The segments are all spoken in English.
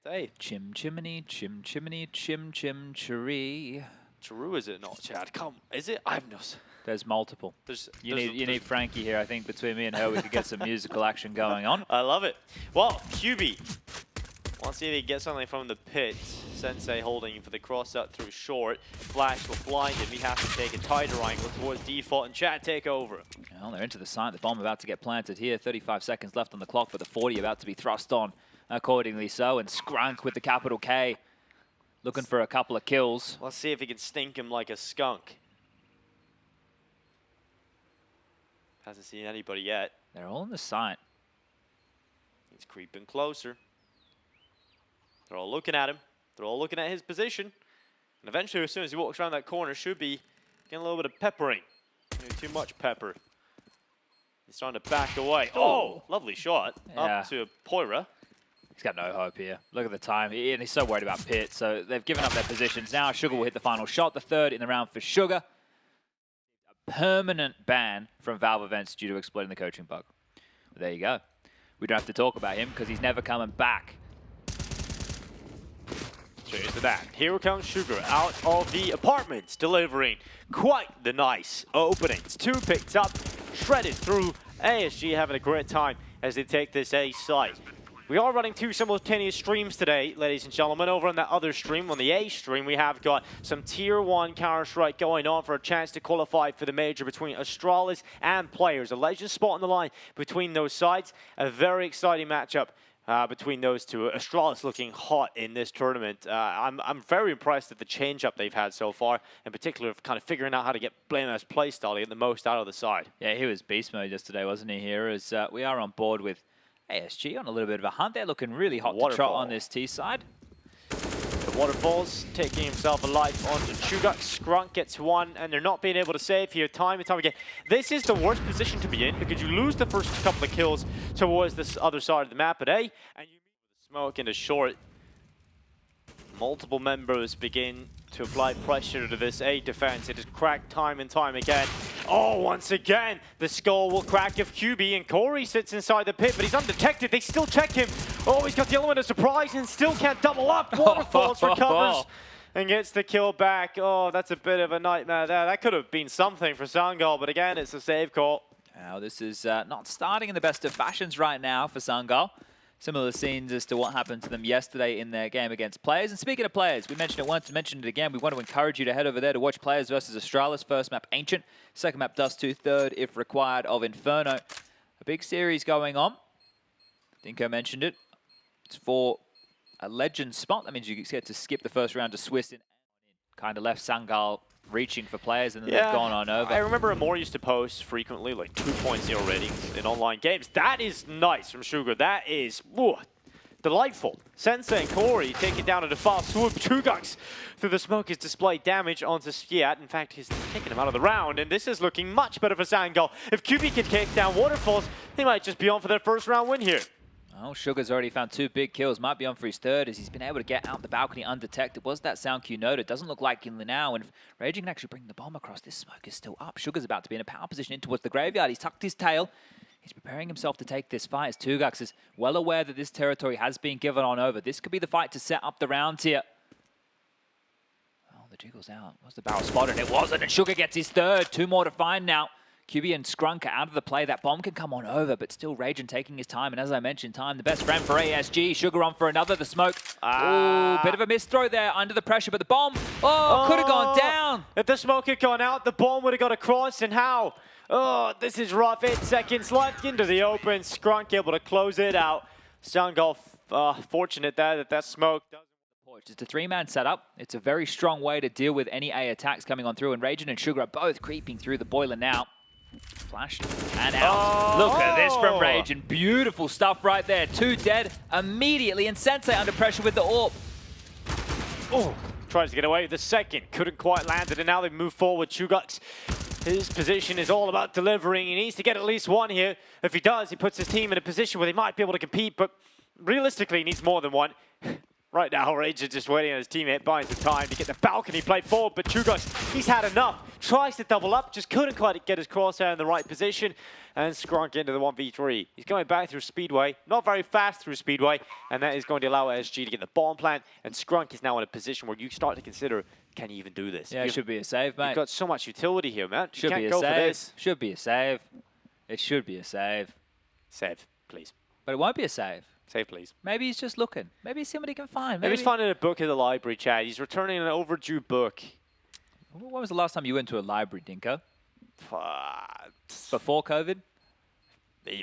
Hey, Chim chimney, chim chimney, chim chim chiree. True is it not, Chad? Come, is it? I have no. There's multiple. You need Frankie here. I think between me and her, we could get some musical action going on. I love it. Well, QB. Let's see if he gets something from the pit. Sensei holding for the cross out through short. Flash will blind him. He has to take a tighter angle towards default and Chad take over. Well, they're into the site. The bomb about to get planted here. 35 seconds left on the clock, but the 40 about to be thrust on accordingly so. And Skrunk with the capital K looking for a couple of kills. Let's see if he can stink him like a skunk. Hasn't seen anybody yet. They're all in the site. He's creeping closer. They're all looking at him. They're all looking at his position. And eventually, as soon as he walks around that corner, should be getting a little bit of peppering. Maybe too much pepper. He's starting to back away. Oh, lovely shot. Yeah. Up to Poira. He's got no hope here. Look at the time. And he's so worried about Pit. So they've given up their positions. Now Sugar will hit the final shot. The third in the round for Sugar. A permanent ban from Valve events due to exploiting the coaching bug. But there you go. We don't have to talk about him because he's never coming back. So here's the ban. Here comes Sugar out of the apartments, delivering quite the nice openings. Two picked up, shredded through. ASG having a great time as they take this A site. We are running two simultaneous streams today, ladies and gentlemen. Over on that other stream, on the A stream, we have got some Tier 1 Counter-Strike going on for a chance to qualify for the major between Astralis and Players. A legend spot on the line between those sides. A very exciting matchup between those two. Astralis looking hot in this tournament. I'm very impressed at the change-up they've had so far, in particular of kind of figuring out how to get Blameless playstyle to get the most out of the side. Yeah, he was beast mode yesterday, wasn't he, here? As we are on board with ASG on a little bit of a hunt. They're looking really hot to trot on this T side. The Waterfalls taking himself a life onto Chugak. Skrunk gets one, and they're not being able to save here time and time again. This is the worst position to be in because you lose the first couple of kills towards this other side of the map at A, and you meet with the smoke into short. Multiple members begin to apply pressure to this A defense. It is cracked time and time again. Oh, once again, the skull will crack if QB, and Corey sits inside the pit, but he's undetected. They still check him. Oh, he's got the element of surprise and still can't double up. Waterfalls recovers and gets the kill back. Oh, that's a bit of a nightmare there. That could have been something for Sangal, but again, it's a save call. Now, this is not starting in the best of fashions right now for Sangal. Similar scenes as to what happened to them yesterday in their game against Players. And speaking of Players, we mentioned it once, mentioned it again. We want to encourage you to head over there to watch Players versus Astralis. First map, Ancient. Second map, Dust 2. Third, if required, of Inferno. A big series going on. Dinko mentioned it. It's for a legend spot. That means you get to skip the first round to Swiss. Kind of left Sangal reaching for Players, and then they've gone on over. I remember Amor used to post frequently, like 2.0 ratings in online games. That is nice from Sugar. That is delightful. Sensei and Corey take it down at a fast swoop. Chugaks through the smoke has displayed damage onto Skiat. In fact, he's taken him out of the round, and this is looking much better for Sangal. If QB can take down Waterfalls, they might just be on for their first round win here. Oh, Sugar's already found two big kills. Might be on for his third as he's been able to get out the balcony undetected. Was that sound cue noted? Doesn't look like in now. And if Raging can actually bring the bomb across, this smoke is still up. Sugar's about to be in a power position in towards the graveyard. He's tucked his tail. He's preparing himself to take this fight as Tugux is well aware that this territory has been given on over. This could be the fight to set up the rounds here. Oh, the jiggle's out. Was the barrel spotted? It wasn't. And Sugar gets his third. Two more to find now. QB and Skrunk are out of the play. That bomb can come on over, but still Raging taking his time. And as I mentioned, time the best friend for ASG. Sugar on for another. The smoke. Ooh, bit of a missed throw there under the pressure, but the bomb, could have gone down. If the smoke had gone out, the bomb would have got across, and how? Oh, this is rough. 8 seconds left into the open. Skrunk able to close it out. Sangal fortunate there that smoke doesn't. It's a three-man setup. It's a very strong way to deal with any A attacks coming on through, and Raging and Sugar are both creeping through the boiler now. Flashed and out. Look at this from Raging. Beautiful stuff right there. Two dead immediately, and Sensei under pressure with the AWP. Oh, tries to get away with the second. Couldn't quite land it, and now they move forward. Chugux, his position is all about delivering. He needs to get at least one here. If he does, he puts his team in a position where they might be able to compete, but realistically, he needs more than one. Right now, Rage is just waiting on his teammate, buying some time to get the balcony play forward, but Chugux, he's had enough. tries to double up, just couldn't quite get his crosshair in the right position, and Skrunk into the 1v3. He's going back through Speedway, not very fast through Speedway, and that is going to allow ASG to get the bomb plant, and Skrunk is now in a position where you start to consider, can he even do this? Yeah, it should be a save, mate. You've got so much utility here, man. Should be a save. Should be a save. It should be a save. Save, please. But it won't be a save. Save, please. Maybe he's just looking. Maybe somebody can find. Maybe he's finding a book in the library, Chad. He's returning an overdue book. When was the last time you went to a library, Dinko? Before COVID?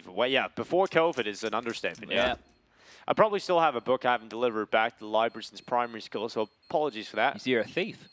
Well, yeah, before COVID is an understatement. Yeah. I probably still have a book I haven't delivered back to the library since primary school, so apologies for that. You're a thief.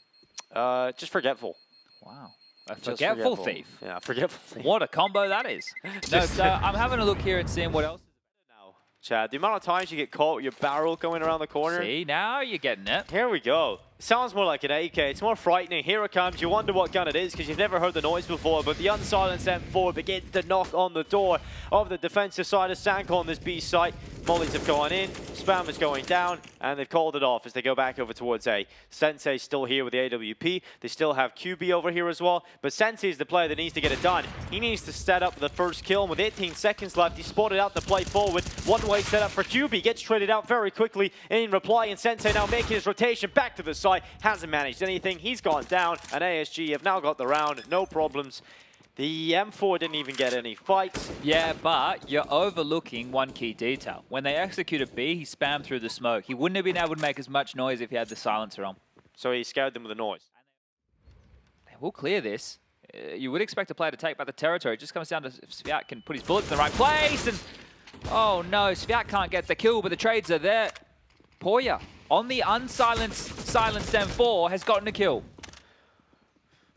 Just forgetful. Wow. A forgetful thief. Yeah, forgetful thief. What a combo that is. No, so I'm having a look here and seeing what else is now. Chad, the amount of times you get caught with your barrel going around the corner. See, now you're getting it. Here we go. Sounds more like an AK. It's more frightening. Here it comes. You wonder what gun it is because you've never heard the noise before, but the unsilenced M4 begins to knock on the door of the defensive side of Sangal on this B site. Mollies have gone in, spam is going down, and they've called it off as they go back over towards A. Sensei's still here with the AWP. They still have QB over here as well, but Sensei is the player that needs to get it done. He needs to set up the first kill, and with 18 seconds left, he spotted out the play forward. One-way setup for QB, gets traded out very quickly in reply, and Sensei now making his rotation back to the site. Hasn't managed anything. He's gone down, and ASG have now got the round. No problems. The M4 didn't even get any fights. Yeah, but you're overlooking one key detail. When they executed B, he spammed through the smoke. He wouldn't have been able to make as much noise if he had the silencer on. So he scared them with the noise. They will clear this. You would expect a player to take back the territory. It just comes down to if Sviat can put his bullets in the right place. And oh no, Sviat can't get the kill, but the trades are there. Poya, on the silenced M4, has gotten a kill.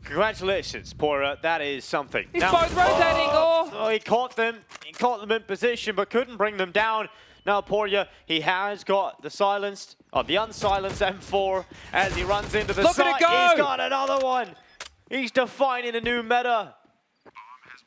Congratulations, Pora. That is something. He's both rotating. Oh, he caught them. He caught them in position, but couldn't bring them down. Now Poria, he has got the the unsilenced M4 as he runs into the site. Look at it go! He's got another one. He's defining a new meta.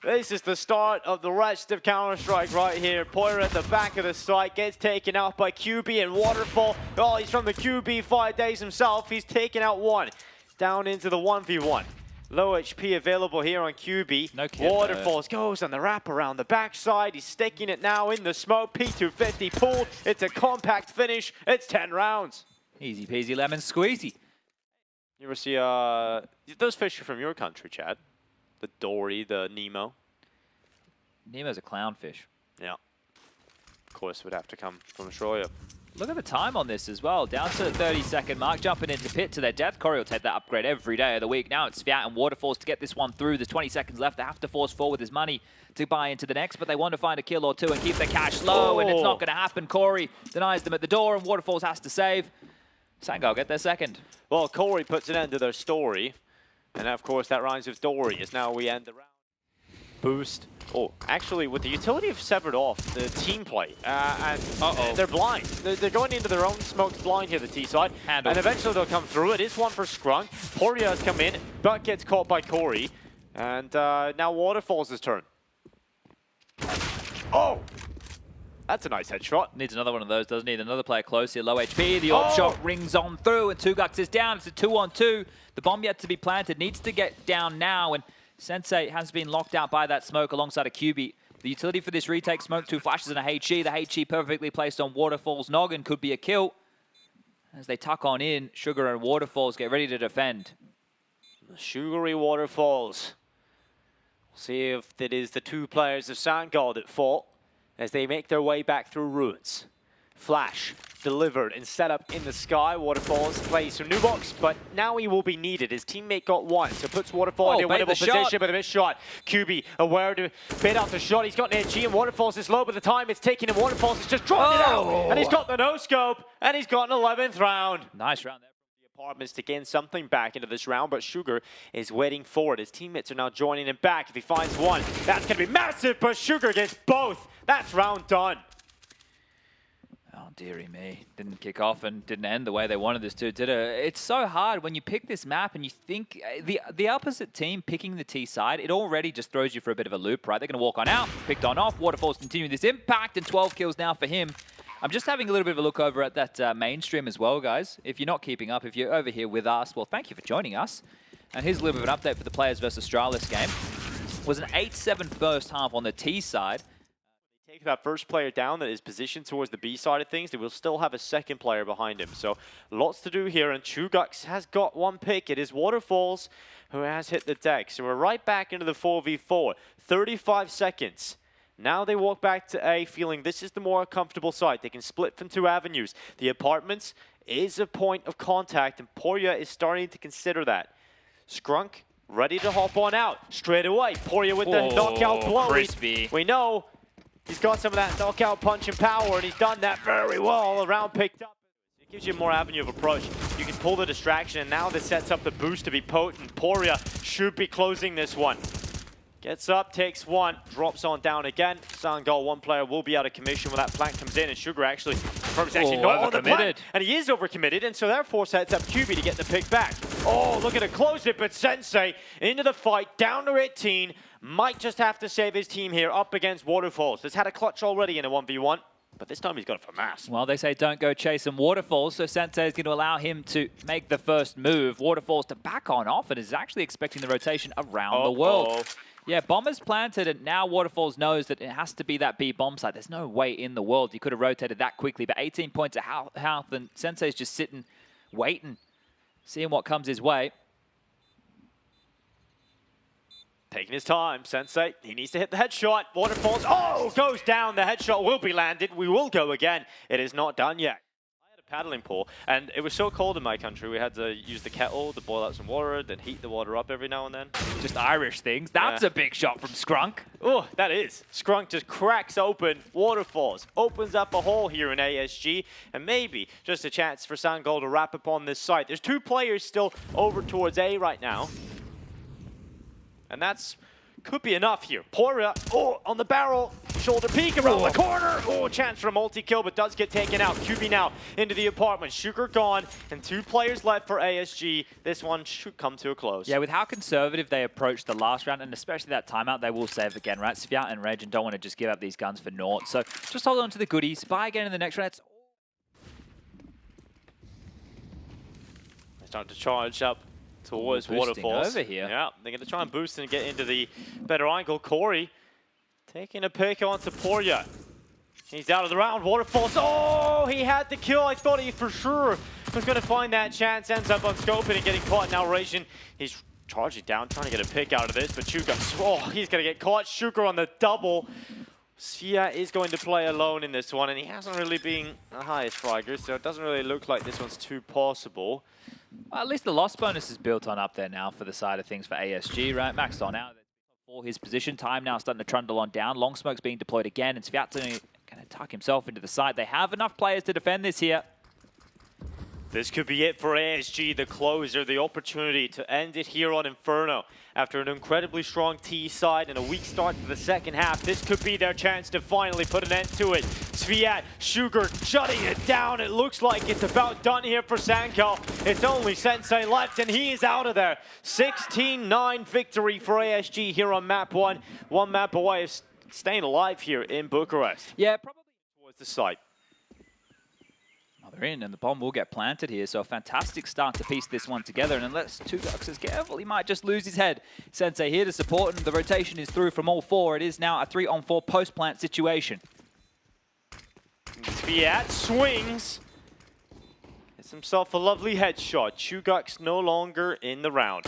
This is the start of the rest of Counter-Strike right here. Poira at the back of the site gets taken out by QB and Waterfall. Oh, he's from the QB 5 days himself. He's taken out one. Down into the 1v1. Low HP available here on QB. No kid, Waterfalls goes on the wrap around the backside. He's sticking it now in the smoke. P250 pulled. It's a compact finish. It's 10 rounds. Easy peasy lemon squeezy. You ever see those fish are from your country, Chad? The Dory, the Nemo. Nemo's a clownfish. Yeah. Of course, would have to come from Australia. Look at the time on this as well. Down to the 30-second mark, jumping into pit to their death. Corey will take that upgrade every day of the week. Now it's Sviat and Waterfalls to get this one through. There's 20 seconds left. They have to force forward his money to buy into the next, but they want to find a kill or two and keep the cash low, and it's not going to happen. Corey denies them at the door, and Waterfalls has to save. Sangal get their second. Well, Corey puts an end to their story, and of course that rhymes with Dory, as now we end the round. Boost. Oh, actually, with the utility of severed off the team play, and they're blind. They're going into their own smoked blind here, the T side, and eventually they'll come through. It is one for Skrunk. Poria has come in, but gets caught by Corey, and now Waterfalls' turn. Oh! That's a nice headshot. Needs another one of those, doesn't he? Another player close here, low HP. The AWP shot rings on through, and Tugux is down. It's a 2-on-2. The bomb yet to be planted. Needs to get down now, and Sensei has been locked out by that smoke alongside a QB. The utility for this retake, smoke, 2 flashes and a HE. The HE perfectly placed on Waterfall's noggin. Could be a kill. As they tuck on in, Sugar and Waterfalls get ready to defend. Sugary Waterfalls. We'll see if it is the 2 players of Sangal that fall as they make their way back through ruins. Flash delivered and set up in the sky. Waterfalls plays some new box, but now he will be needed. His teammate got one, so puts Waterfall in a winnable position with a missed shot. QB aware to bait out the shot. He's got an HG and Waterfalls is low, but the time it's taking him. Waterfalls has just dropped it out, and he's got the no-scope, and he's got an 11th round. Nice round there. Apartments to gain something back into this round, but Sugar is waiting for it. His teammates are now joining him back. If he finds one, that's going to be massive, but Sugar gets both. That's round done. Oh, dearie me. Didn't kick off and didn't end the way they wanted this to, did it? It's so hard when you pick this map and you think the opposite team picking the T side, it already just throws you for a bit of a loop, right? They're going to walk on out, picked on off. Waterfalls continuing this impact, and 12 kills now for him. I'm just having a little bit of a look over at that mainstream as well, guys. If you're not keeping up, if you're over here with us, well, thank you for joining us. And here's a little bit of an update for the players versus Astralis game. It was an 8-7 first half on the T side. Take that first player down that is positioned towards the B side of things, they will still have a second player behind him. So lots to do here, and Chugux has got one pick. It is Waterfalls who has hit the deck. So we're right back into the 4v4. 35 seconds. Now they walk back to A, feeling this is the more comfortable side. They can split from two avenues. The apartments is a point of contact, and Poria is starting to consider that. Scrunk ready to hop on out straight away. Poria with the knockout blow. Crispy. We know he's got some of that knockout punch and power, and he's done that very well. A round picked up. It gives you more avenue of approach. You can pull the distraction, and now this sets up the boost to be potent. Poria should be closing this one. Gets up, takes one, drops on down again. Sangal, one player, will be out of commission when that plant comes in, and Sugar actually not on the plant. And he is overcommitted, and so therefore sets up QB to get the pick back. Oh, look at it, close it, but Sensei into the fight, down to 18. Might just have to save his team here up against Waterfalls. Has had a clutch already in a 1v1, but this time he's got a FAMAS. Well, they say don't go chasing Waterfalls, so Sensei is going to allow him to make the first move. Waterfalls to back on off, and is actually expecting the rotation around the world. Yeah, Bomber's planted, and now Waterfalls knows that it has to be that B bomb site. There's no way in the world he could have rotated that quickly, but 18 points of health, and Sensei's just sitting, waiting, seeing what comes his way. Taking his time, Sensei. He needs to hit the headshot. Waterfalls, goes down. The headshot will be landed. We will go again. It is not done yet. I had a paddling pool, and it was so cold in my country, we had to use the kettle to boil out some water, then heat the water up every now and then. Just Irish things. That's a big shot from Scrunk. Oh, that is. Scrunk just cracks open Waterfalls, opens up a hole here in ASG, and maybe just a chance for Sangal to wrap up on this site. There's two players still over towards A right now. And that's could be enough here. Poria, on the barrel, shoulder peek around the corner. Chance for a multi-kill, but does get taken out. QB now into the apartment. Sugar gone, and two players left for ASG. This one should come to a close. Yeah, with how conservative they approached the last round, and especially that timeout, they will save again, right? Sviat and Regen don't want to just give up these guns for naught. So just hold on to the goodies. Buy again in the next round. They start to charge up towards Waterfalls. Over here. Yeah, they're going to try and boost and get into the better angle. Corey taking a pick onto Poria. He's out of the round. Waterfalls. He had the kill. I thought he for sure was going to find that chance. Ends up on scoping and getting caught. Now Regen, he's charging down, trying to get a pick out of this. But Chuka, he's going to get caught. Shuker on the double. Sia is going to play alone in this one, and he hasn't really been the highest fragger, so it doesn't really look like this one's too possible. Well, at least the loss bonus is built on up there now for the side of things for ASG, right? Maxed on out for his position. Time now starting to trundle on down. Long smoke's being deployed again, and Sviat's going to tuck himself into the side. They have enough players to defend this here. This could be it for ASG, the closer, the opportunity to end it here on Inferno. After an incredibly strong T side and a weak start to the second half, this could be their chance to finally put an end to it. Sviat, Sugar shutting it down. It looks like it's about done here for Sangal. It's only Sensei left, and he is out of there. 16-9 victory for ASG here on map 1. One map away of staying alive here in Bucharest. Yeah, probably towards the site. They're in, and the bomb will get planted here, so a fantastic start to piece this one together, and unless Tugux is careful, he might just lose his head. Sensei here to support, and the rotation is through from all four. It is now a 3-on-4 post-plant situation. Sviat swings. Gets himself a lovely headshot. Chugux no longer in the round.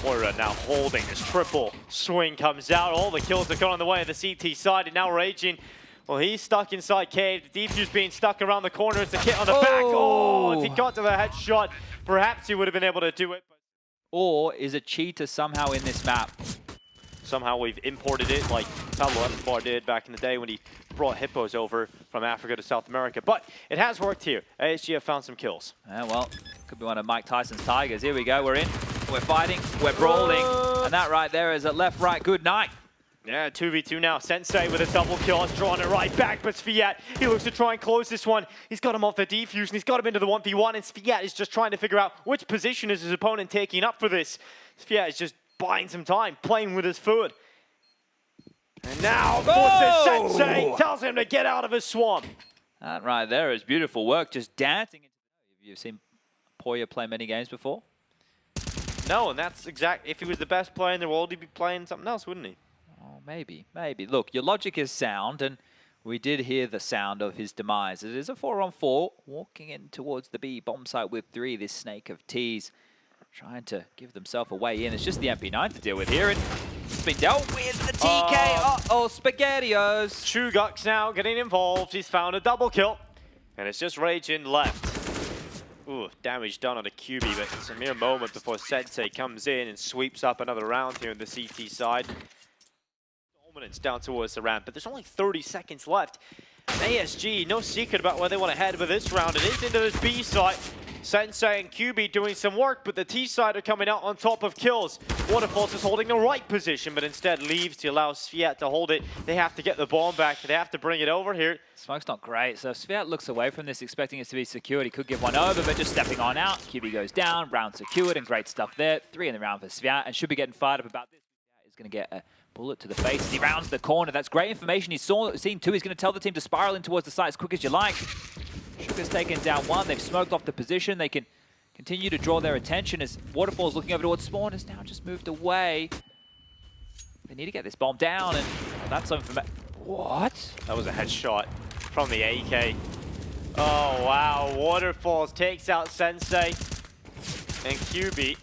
Moira now holding this triple. Swing comes out. All the kills have gone on the way of the CT side, and now Raging. Well, he's stuck inside cave. The defuse being stuck around the corner. It's a kit on the back. If he got to the headshot, perhaps he would have been able to do it. Or is a cheater somehow in this map? Somehow we've imported it like Pablo Escobar did back in the day when he brought hippos over from Africa to South America. But it has worked here. ASG have found some kills. Yeah, well, could be one of Mike Tyson's Tigers. Here we go. We're in. We're fighting. We're brawling. And that right there is a left-right good night. Yeah, 2v2 now. Sensei with a double kill. Has drawn it right back, but Sviat, he looks to try and close this one. He's got him off the defuse, and he's got him into the 1v1, and Sviat is just trying to figure out which position is his opponent taking up for this. Sviat is just buying some time, playing with his foot. And now, Sensei tells him to get out of his swamp. That right there is beautiful work, just dancing. You've seen Poya play many games before? No, and that's if he was the best player in the world, he'd be playing something else, wouldn't he? Oh, maybe. Look, your logic is sound, and we did hear the sound of his demise. It is a 4-on-4, walking in towards the B bomb site with 3. This snake of T's trying to give themselves a way in. It's just the MP9 to deal with here, and it's been dealt with the TK. Uh-oh, SpaghettiOs. Chugux now getting involved. He's found a double kill, and it's just Raging left. Ooh, damage done on a QB, but it's a mere moment before Sensei comes in and sweeps up another round here on the CT side. Dominance down towards the ramp, but there's only 30 seconds left. ASG, no secret about where they want to head with this round. It is into this B site. Sensei and QB doing some work, but the T side are coming out on top of kills. Waterfalls is holding the right position, but instead leaves to allow Sviat to hold it. They have to get the bomb back. They have to bring it over here. Smoke's not great, so Sviat looks away from this, expecting it to be secured. He could give one over, but just stepping on out. QB goes down, round secured, and great stuff there. 3 in the round for Sviat, and should be getting fired up about this. He's going to get a bullet to the face as he rounds the corner. That's great information. He's seen 2. He's going to tell the team to spiral in towards the site as quick as you like. Sugar's taken down 1. They've smoked off the position. They can continue to draw their attention as Waterfall's looking over towards spawn. Has now just moved away. They need to get this bomb down, and that's something from... What? That was a headshot from the AK. Oh, wow. Waterfalls takes out Sensei and QB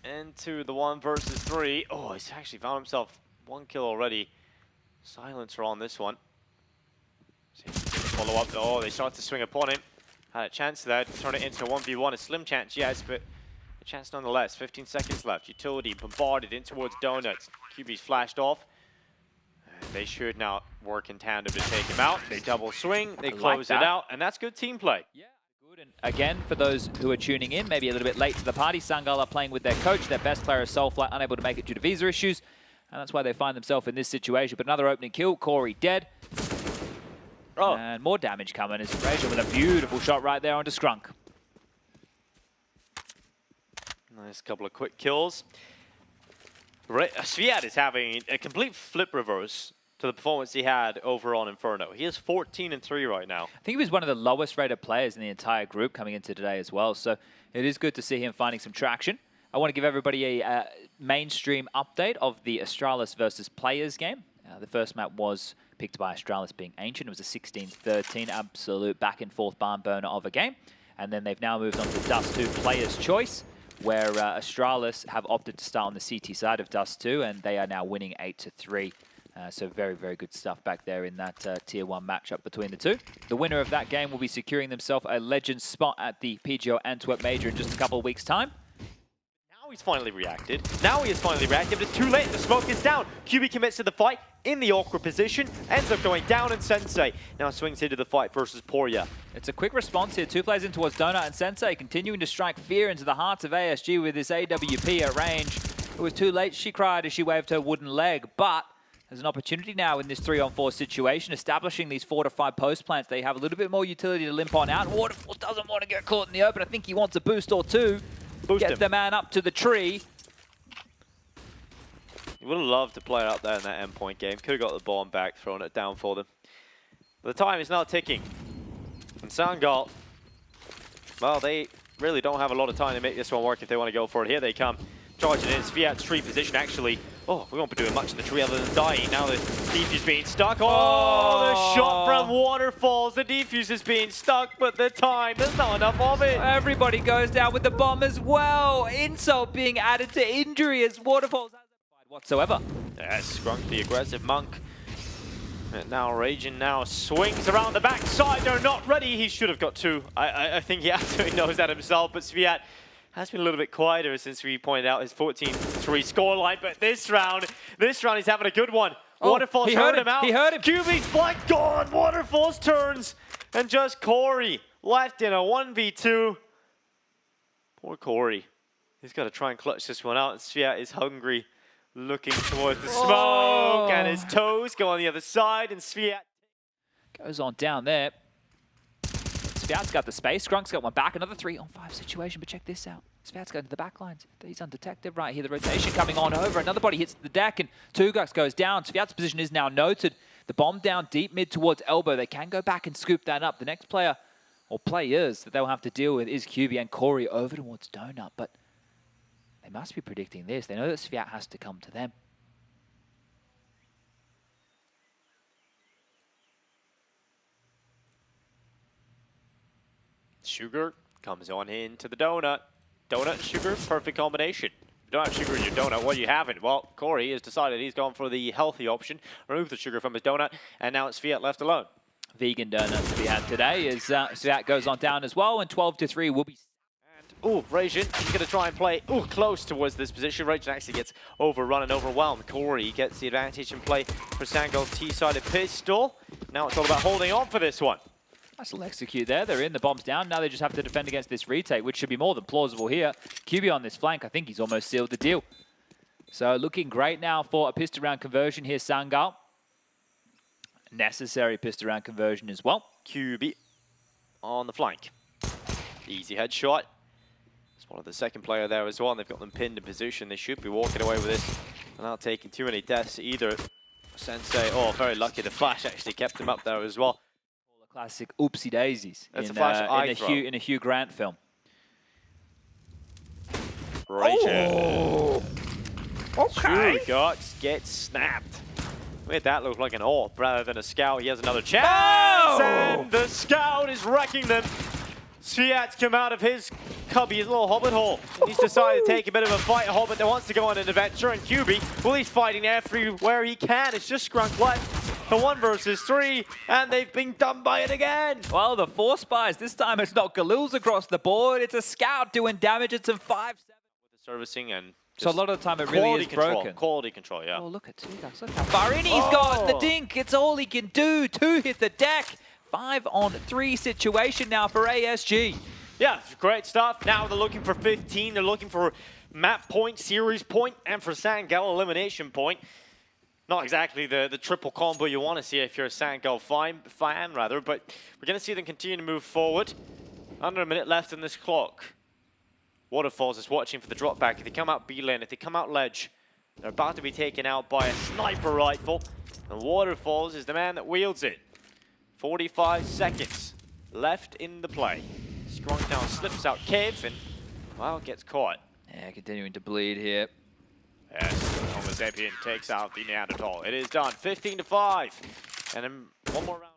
into the 1 versus 3. Oh, he's actually found himself 1 kill already. Silencer on this one. Follow up. Oh, they start to swing upon him. Had a chance there to turn it into a 1v1. A slim chance, yes, but a chance nonetheless. 15 seconds left. Utility bombarded in towards Donuts. QB's flashed off. They should now work in tandem to take him out. They double swing. They close it out, and that's good team play. Yeah, good. And again, for those who are tuning in, maybe a little bit late to the party, Sangal are playing with their coach. Their best player is Soulflight, unable to make it due to visa issues, and that's why they find themselves in this situation. But another opening kill. Corey dead. Oh. And more damage coming as Rachel with a beautiful shot right there onto Scrunk. Nice couple of quick kills. Sviat is having a complete flip reverse to the performance he had over on Inferno. He is 14-3 right now. I think he was one of the lowest rated players in the entire group coming into today as well. So it is good to see him finding some traction. I want to give everybody a mainstream update of the Astralis versus Players game. The first map was picked by Astralis being Ancient. It was a 16-13 absolute back and forth barn burner of a game. And then they've now moved on to Dust 2 Players Choice, where Astralis have opted to start on the CT side of Dust 2, and they are now winning 8-3. So very, very good stuff back there in that Tier 1 matchup between the two. The winner of that game will be securing themselves a legend spot at the PGL Antwerp Major in just a couple of weeks' time. Now he's finally reacted. Now he has finally reacted, but it's too late. The smoke is down. QB commits to the fight in the awkward position, ends up going down, and Sensei now swings into the fight versus Poria. It's a quick response here. 2 plays in towards Donut, and Sensei continuing to strike fear into the hearts of ASG with this AWP at range. It was too late, she cried as she waved her wooden leg, but there's an opportunity now in this 3-on-4 situation, establishing these fortified post plants. They have a little bit more utility to limp on out. Waterfall doesn't want to get caught in the open. I think he wants a boost or 2. Get the man up to the tree. You would have loved to play out there in that endpoint game. Could have got the bomb back, thrown it down for them. But the time is now ticking. And Sangal, well, they really don't have a lot of time to make this one work if they want to go for it. Here they come. Charging in Sviat's tree position, actually. Oh, we won't be doing much in the tree other than dying. Now the defuse being stuck. Oh, the shot from Waterfalls. The defuse is being stuck, but the time, there's not enough of it. Everybody goes down with the bomb as well. Insult being added to injury as Waterfalls hasn't fired whatsoever. Yes, Scrunk, the aggressive monk. And now Raging now swings around the backside. They're not ready. He should have got 2. I think he absolutely knows that himself, but Sviat has been a little bit quieter since we pointed out his 14-3 scoreline, but this round he's having a good one. Oh, Waterfalls heard him out. He heard him. QB's flank gone. Waterfalls turns, and just Corey left in a 1v2. Poor Corey. He's got to try and clutch this one out, and Sviat is hungry, looking towards the smoke, and his toes go on the other side, and Sviat goes on down there. Sviat's got the space. Skrunk's got one back. Another 3-on-5 situation, but check this out. Sviat's going to the back lines. He's undetected right here. The rotation coming on over. Another body hits the deck, and Tugux goes down. Sviat's position is now noted. The bomb down deep mid towards elbow. They can go back and scoop that up. The next player, or players, that they'll have to deal with is QB and Corey over towards Donut, but They must be predicting this. They know that Sviat has to come to them. Sugar comes on into the donut. Donut and sugar, perfect combination. If you don't have sugar in your donut, what do you have it? Well, Corey has decided he's gone for the healthy option, removed the sugar from his donut, and now it's Sviat left alone. Vegan donuts to be had today as Sviat goes on down as well, and 12-3 will be... Oh, Rajin, he's going to try and play close towards this position. Rajin actually gets overrun and overwhelmed. Corey gets the advantage in play for Sangal's T-sided pistol. Now it's all about holding on for this one. Nice little execute there. They're in, the bomb's down. Now they just have to defend against this retake, which should be more than plausible here. QB on this flank, I think he's almost sealed the deal. So looking great now for a pistol round conversion here, Sangal. Necessary pistol round conversion as well. QB on the flank. Easy headshot. One of the second player there as well, and they've got them pinned in position. They should be walking away with this without taking too many deaths either. Sensei, very lucky. The flash actually kept him up there as well. All the classic oopsie daisies That's a flash in a Hugh Grant film. Rachel. Okay. Shugox gets snapped. Made that look like an AWP rather than a scout. He has another chance, and the scout is wrecking them. Sviat's come out of his cubby, his little hobbit hole. He's decided to take a bit of a fight. A hobbit that wants to go on an adventure, and QB, well, he's fighting everywhere he can. It's just Scrunk left. The 1 versus 3, and they've been done by it again. Well, the 4 spies. This time it's not Galils across the board. It's a scout doing damage. It's a 5-7. With the servicing and so a lot of the time it really is broken. Quality control, yeah. Oh, look at Shugox. Look how far in he's got. The dink. It's all he can do. 2 hit the deck. 5-on-3 situation now for ASG. Yeah, great stuff. Now they're looking for 15. They're looking for map point, series point, and for Sangal, elimination point. Not exactly the triple combo you want to see if you're a Sangal fan, but we're going to see them continue to move forward. Under a minute left in this clock. Waterfalls is watching for the drop back. If they come out B lane, if they come out ledge, they're about to be taken out by a sniper rifle. And Waterfalls is the man that wields it. 45 seconds left in the play. Scrunk now slips out cave and, well, gets caught. Yeah, continuing to bleed here. Yes, Homo Sapien takes out the Neanderthal. It is done, 15-5. And then one more round.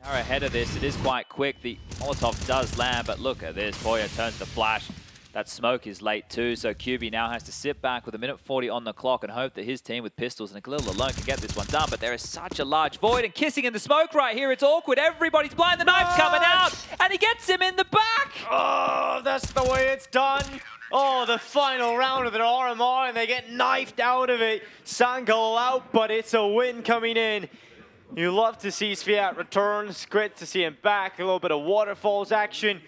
They are ahead of this. It is quite quick. The Molotov does land, but look at this. Boya turns the flash. That smoke is late too, so QB now has to sit back with 1:40 on the clock and hope that his team with pistols and Galil alone can get this one done. But there is such a large void, and kissing in the smoke right here. It's awkward. Everybody's blind. The knife's coming out, and he gets him in the back. Oh, that's the way it's done. Oh, the final round of their RMR, and they get knifed out of it. Sangal out, but it's a win coming in. You love to see Sviat return. It's great to see him back. A little bit of Waterfalls action.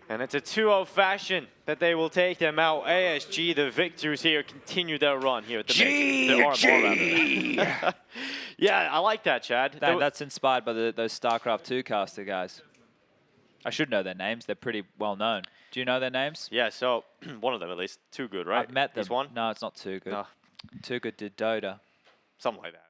And it's a 2-0 fashion that they will take them out. ASG, the victors here, continue their run here at the RMR. Yeah, I like that, Chad. That's inspired by those StarCraft 2 caster guys. I should know their names. They're pretty well known. Do you know their names? Yeah, so one of them at least. Too good, right? I've met them. This one? No, it's not Too Good. No. Too Good did Dota. Something like that.